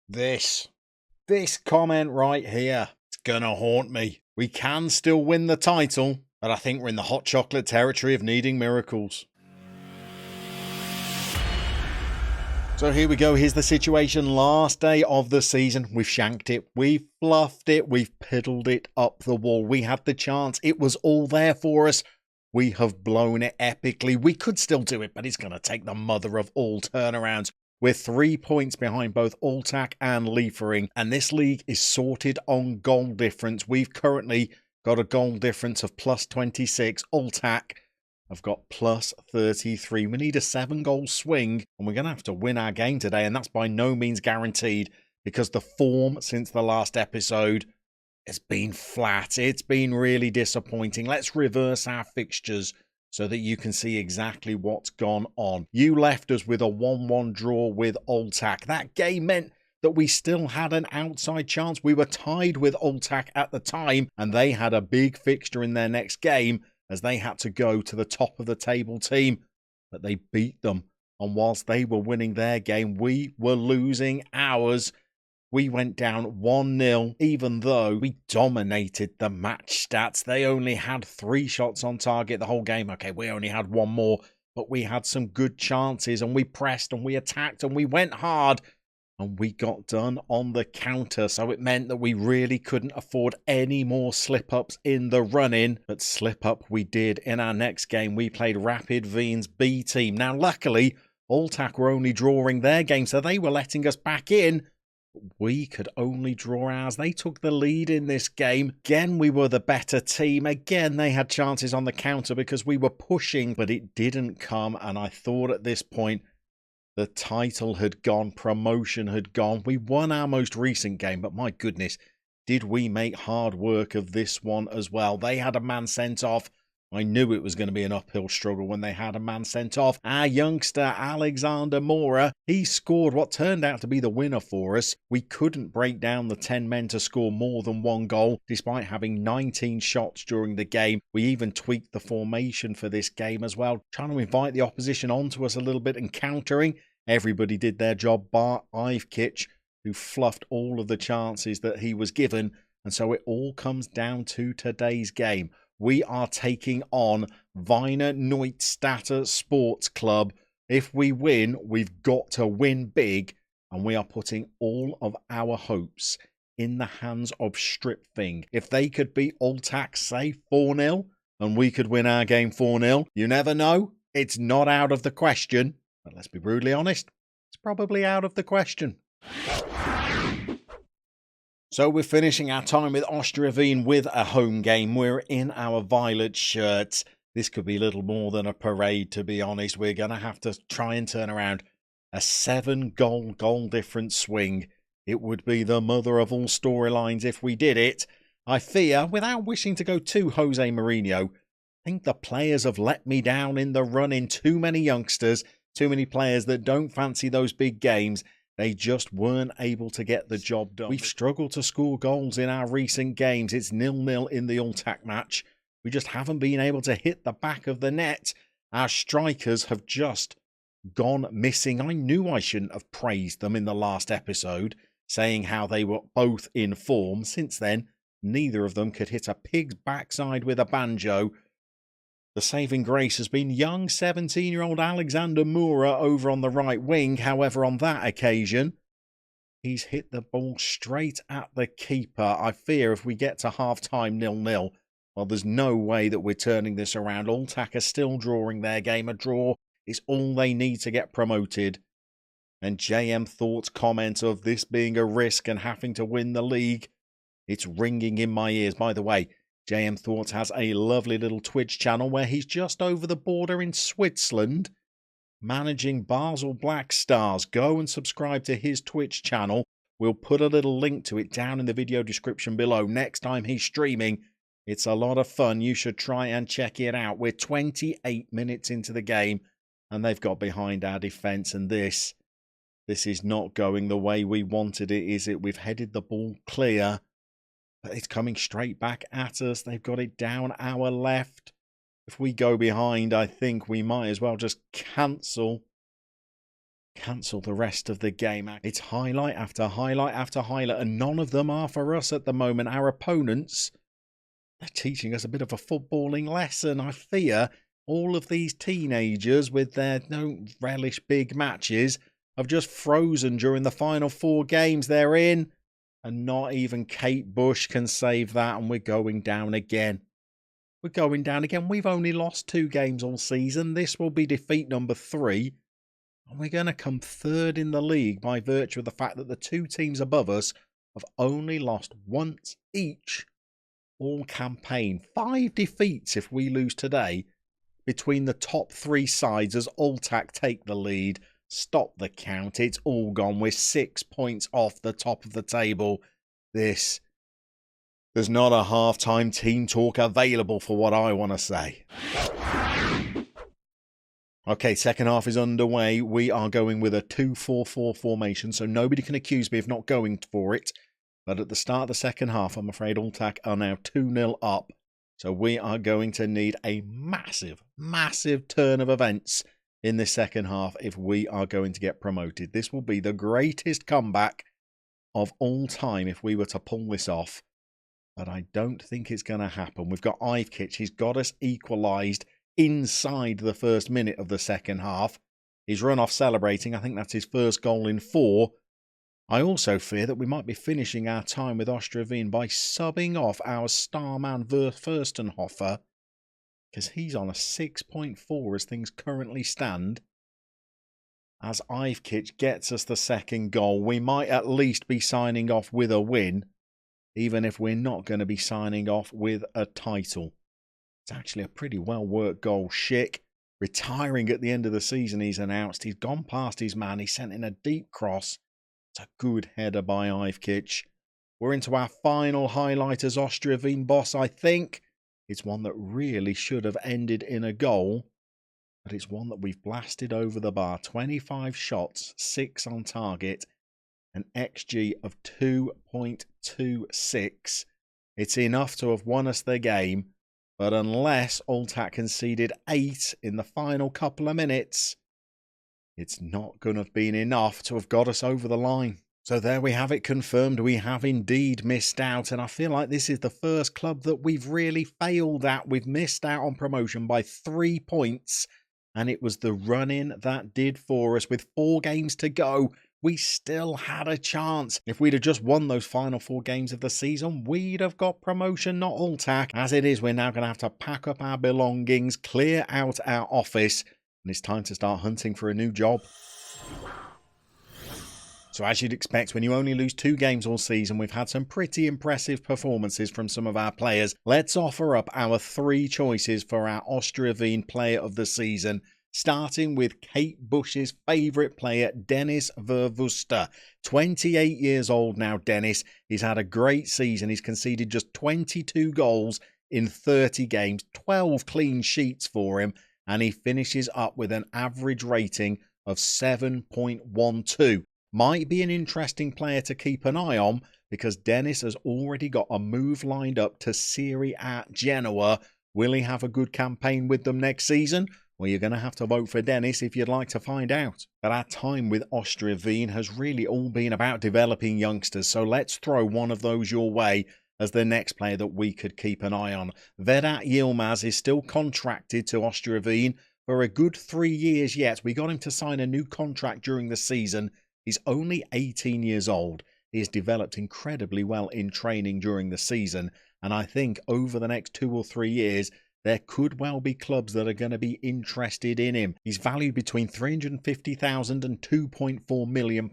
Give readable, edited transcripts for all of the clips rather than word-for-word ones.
This comment right here, it's gonna haunt me. We can still win the title, but I think we're in the hot chocolate territory of needing miracles. So here we go. Here's the situation. Last day of the season. We've shanked it. We've fluffed it. We've piddled it up the wall. We had the chance. It was all there for us. We have blown it epically. We could still do it, but it's going to take the mother of all turnarounds. We're 3 points behind both Alltac and Liefering, and this league is sorted on goal difference. We've currently got a goal difference of plus 26. Alltac have got plus 33. We need a 7-goal swing, and we're going to have to win our game today, and that's by no means guaranteed because the form since the last episode has been flat. It's been really disappointing. Let's reverse our fixtures so that you can see exactly what's gone on. You left us with a 1-1 draw with Alltac. That game meant that we still had an outside chance. We were tied with Alltac at the time, and they had a big fixture in their next game as they had to go to the top of the table team, but they beat them. And whilst they were winning their game, we were losing ours. We went down 1-0, even though we dominated the match stats. They only had 3 shots on target the whole game. Okay, we only had 1 more, but we had some good chances, and we pressed, and we attacked, and we went hard, and we got done on the counter. So it meant that we really couldn't afford any more slip-ups in the run-in, but slip-up we did in our next game. We played Rapid Vien's B team. Now, luckily, Alltac were only drawing their game, so they were letting us back in. We could only draw ours. They took the lead in this game. Again, we were the better team. Again, they had chances on the counter because we were pushing, but it didn't come. And I thought at this point, the title had gone, promotion had gone. We won our most recent game, but my goodness, did we make hard work of this one as well. They had a man sent off. I knew it was going to be an uphill struggle when they had a man sent off. Our youngster, Alexander Mora, he scored what turned out to be the winner for us. We couldn't break down the 10 men to score more than 1 goal, despite having 19 shots during the game. We even tweaked the formation for this game as well, trying to invite the opposition onto us a little bit and countering. Everybody did their job, bar Ivekitch, who fluffed all of the chances that he was given. And so it all comes down to today's game. We are taking on Wiener Neustadt Sports Club. If we win, we've got to win big, and we are putting all of our hopes in the hands of Stripfing. If they could beat Alltac, say 4-0, and we could win our game 4-0, you never know. It's not out of the question, but let's be brutally honest, it's probably out of the question. So we're finishing our time with Austria Wien with a home game. We're in our violet shirts. This could be little more than a parade, to be honest. We're going to have to try and turn around a 7-goal difference swing. It would be the mother of all storylines if we did it. I fear, without wishing to go too Jose Mourinho, I think the players have let me down in the run-in. Too many youngsters, too many players that don't fancy those big games. They just weren't able to get the job done. We've struggled to score goals in our recent games. It's 0-0 in the Alltac match. We just haven't been able to hit the back of the net. Our strikers have just gone missing. I knew I shouldn't have praised them in the last episode, saying how they were both in form. Since then, neither of them could hit a pig's backside with a banjo. The saving grace has been young 17-year-old Alexander Mura over on the right wing. However, on that occasion, he's hit the ball straight at the keeper. I fear if we get to half-time 0-0, well, there's no way that we're turning this around. Alltac are still drawing their game. A draw is all they need to get promoted. And JM Thought's comment of this being a risk and having to win the league, it's ringing in my ears. By the way, JM Thoughts has a lovely little Twitch channel where he's just over the border in Switzerland managing Basel Black Stars. Go and subscribe to his Twitch channel. We'll put a little link to it down in the video description below next time he's streaming. It's a lot of fun. You should try and check it out. We're 28 minutes into the game and they've got behind our defence, and this is not going the way we wanted it, is it? We've headed the ball clear. But it's coming straight back at us. They've got it down our left. If we go behind, I think we might as well just cancel cancel the rest of the game. It's highlight after highlight after highlight, and none of them are for us at the moment. Our opponents, they're teaching us a bit of a footballing lesson. I fear all of these teenagers with their don't relish big matches have just frozen during the final 4 games they're in. And not even Kate Bush can save that, and we're going down again. We're going down again. We've only lost 2 games all season. This will be defeat number 3. And we're going to come 3rd in the league by virtue of the fact that the 2 teams above us have only lost once each all campaign. 5 defeats if we lose today between the top 3 sides as Ultac take the lead. Stop the count. It's all gone. We're 6 points off the top of the table. There's not a half-time team talk available for what I want to say. Okay, second half is underway. We are going with a 2-4-4 formation, so nobody can accuse me of not going for it. But at the start of the second half, I'm afraid Ultac are now 2-0 up. So we are going to need a massive, massive turn of events in this second half if we are going to get promoted. This will be the greatest comeback of all time if we were to pull this off. But I don't think it's going to happen. We've got Ivkic. He's got us equalised inside the first minute of the second half. He's run off celebrating. I think that's his first goal in 4. I also fear that we might be finishing our time with Austria Wien by subbing off our star man Furstenhofer, because he's on a 6.4 as things currently stand. As Ivkic gets us the second goal, we might at least be signing off with a win, even if we're not going to be signing off with a title. It's actually a pretty well-worked goal. Schick, retiring at the end of the season, he's announced. He's gone past his man. He sent in a deep cross. It's a good header by Ivkic. We're into our final highlight as Austria Wien boss, I think. It's one that really should have ended in a goal, but it's one that we've blasted over the bar. 25 shots, 6 on target, an XG of 2.26. It's enough to have won us the game. But unless Ultac conceded 8 in the final couple of minutes, it's not going to have been enough to have got us over the line. So there we have it confirmed. We have indeed missed out. And I feel like this is the first club that we've really failed at. We've missed out on promotion by 3 points. And it was the run-in that did for us. With 4 games to go, we still had a chance. If we'd have just won those final 4 games of the season, we'd have got promotion, not Ultac. As it is, we're now going to have to pack up our belongings, clear out our office, and it's time to start hunting for a new job. So as you'd expect, when you only lose 2 games all season, we've had some pretty impressive performances from some of our players. Let's offer up our 3 choices for our Austria Wien Player of the Season, starting with Kate Bush's favourite player, Dennis Verwuster. 28 years old now, Dennis. He's had a great season. He's conceded just 22 goals in 30 games, 12 clean sheets for him, and he finishes up with an average rating of 7.12. Might be an interesting player to keep an eye on because Dennis has already got a move lined up to Serie A Genoa. Will he have a good campaign with them next season? Well, you're going to have to vote for Dennis if you'd like to find out. But our time with Austria Wien has really all been about developing youngsters, so let's throw one of those your way as the next player that we could keep an eye on. Vedat Yilmaz is still contracted to Austria Wien for a good 3 years yet. We got him to sign a new contract during the season. He's only 18 years old. He has developed incredibly well in training during the season, and I think over the next 2 or 3 years, there could well be clubs that are going to be interested in him. He's valued between £350,000 and £2.4 million,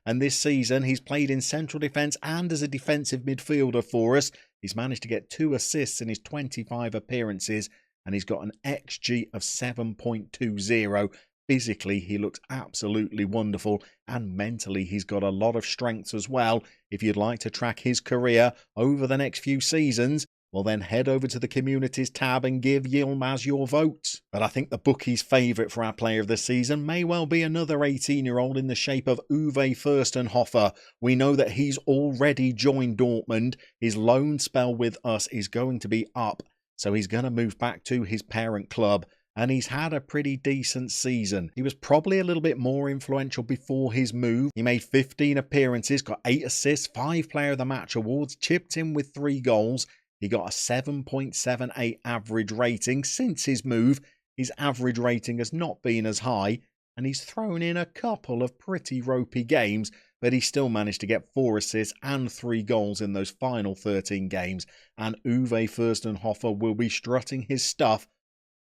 and this season he's played in central defence and as a defensive midfielder for us. He's managed to get 2 assists in his 25 appearances, and he's got an XG of 7.20. Physically, he looks absolutely wonderful, and mentally, he's got a lot of strengths as well. If you'd like to track his career over the next few seasons, well then head over to the Communities tab and give Yilmaz your vote. But I think the bookie's favourite for our player of the season may well be another 18-year-old in the shape of Uwe Furstenhofer. We know that he's already joined Dortmund. His loan spell with us is going to be up, so he's going to move back to his parent club. and he's had a pretty decent season. He was probably a little bit more influential before his move. He made 15 appearances, got 8 assists, 5 Player of the Match awards, chipped in with 3 goals. He got a 7.78 average rating. Since his move, his average rating has not been as high, and he's thrown in a couple of pretty ropey games, but he still managed to get 4 assists and 3 goals in those final 13 games, and Uwe Fürstenhofer will be strutting his stuff,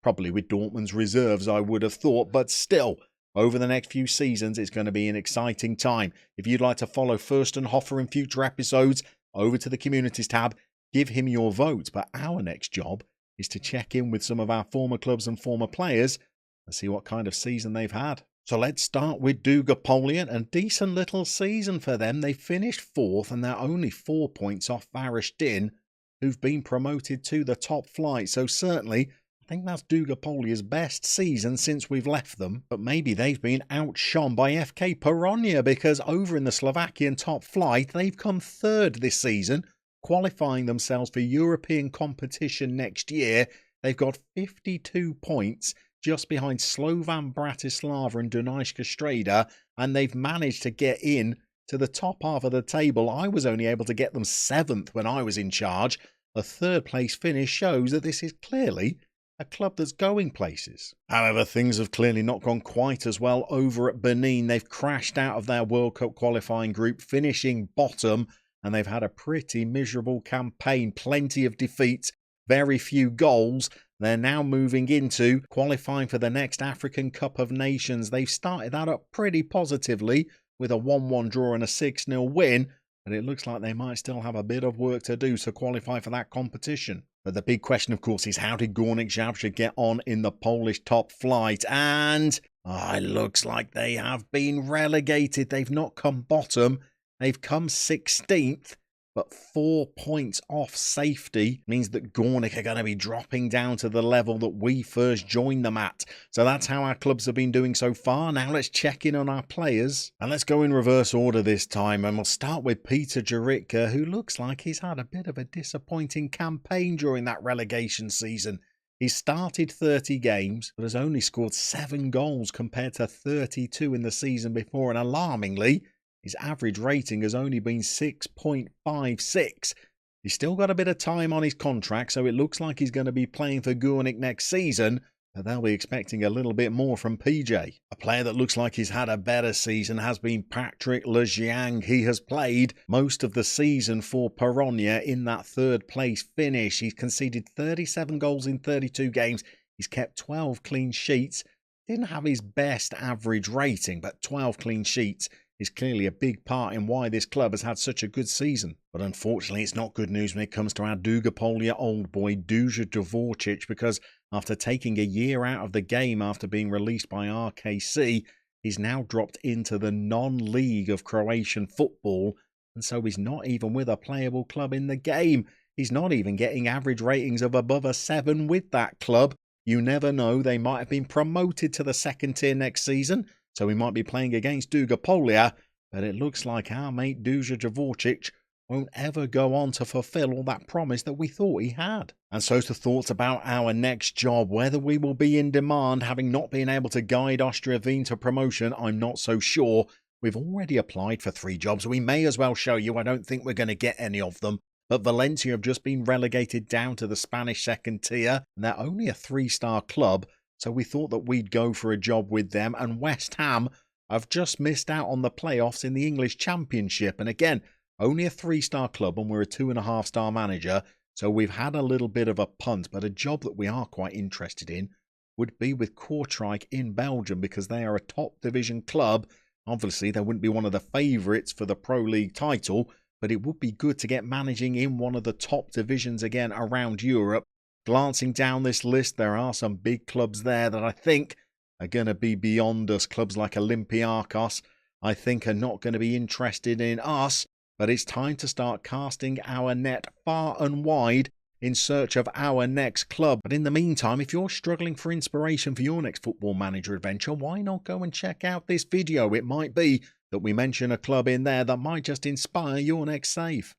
probably with Dortmund's reserves, I would have thought, but still, over the next few seasons, it's going to be an exciting time. If you'd like to follow Fürstenhofer in future episodes, over to the Communities tab, give him your vote, but our next job is to check in with some of our former clubs and former players and see what kind of season they've had. So let's start with Dugapolian, a decent little season for them. They finished 4th and they're only 4 points off Varestin, who've been promoted to the top flight. So certainly, I think that's Dugapolia's best season since we've left them. But maybe they've been outshone by FK Pironia, because over in the Slovakian top flight, they've come 3rd this season, qualifying themselves for European competition next year. They've got 52 points, just behind Slovan Bratislava and Dunajska Streda, and they've managed to get in to the top half of the table. I was only able to get them 7th when I was in charge. A 3rd place finish shows that this is clearly a club that's going places. However, things have clearly not gone quite as well over at Benin. They've crashed out of their World Cup qualifying group, finishing bottom, and they've had a pretty miserable campaign. Plenty of defeats, very few goals. They're now moving into qualifying for the next African Cup of Nations. They've started that up pretty positively with a 1-1 draw and a 6-0 win, but it looks like they might still have a bit of work to do to qualify for that competition. But the big question, of course, is how did Górnik Zabrze get on in the Polish top flight? And it looks like they have been relegated. They've not come bottom. They've come 16th, but 4 points off safety means that Górnik are going to be dropping down to the level that we first joined them at. So that's how our clubs have been doing so far. Now let's check in on our players. And let's go in reverse order this time. And we'll start with Peter Juritka, who looks like he's had a bit of a disappointing campaign during that relegation season. He's started 30 games, but has only scored 7 goals compared to 32 in the season before. And alarmingly, his average rating has only been 6.56. He's still got a bit of time on his contract, so it looks like he's going to be playing for Górnik next season, but they'll be expecting a little bit more from PJ. A player that looks like he's had a better season has been Patrick Lejiang. He has played most of the season for Pironia in that 3rd place finish. He's conceded 37 goals in 32 games. He's kept 12 clean sheets. Didn't have his best average rating, but 12 clean sheets is clearly a big part in why this club has had such a good season. But unfortunately, it's not good news when it comes to our Dugapolia old boy, Duja Dvorčić, because after taking a year out of the game after being released by RKC, he's now dropped into the non-league of Croatian football, and so he's not even with a playable club in the game. He's not even getting average ratings of above a 7 with that club. You never know, they might have been promoted to the 2nd tier next season, so we might be playing against Dugapolia, but it looks like our mate Duja Dvorčić won't ever go on to fulfill all that promise that we thought he had. And so to thoughts about our next job, whether we will be in demand, having not been able to guide Austria Wien to promotion, I'm not so sure. We've already applied for 3 jobs, we may as well show you. I don't think we're going to get any of them. But Valencia have just been relegated down to the Spanish 2nd tier, and they're only a 3-star club, so we thought that we'd go for a job with them. And West Ham have just missed out on the playoffs in the English Championship. And again, only a 3-star club, and we're a 2.5-star manager. So we've had a little bit of a punt, but a job that we are quite interested in would be with Kortrijk in Belgium, because they are a top division club. Obviously, they wouldn't be one of the favourites for the Pro League title, but it would be good to get managing in one of the top divisions again around Europe. Glancing down this list, there are some big clubs there that I think are going to be beyond us. Clubs like Olympiacos, I think, are not going to be interested in us, but it's time to start casting our net far and wide in search of our next club. But in the meantime, if you're struggling for inspiration for your next Football Manager adventure, why not go and check out this video? It might be that we mention a club in there that might just inspire your next save.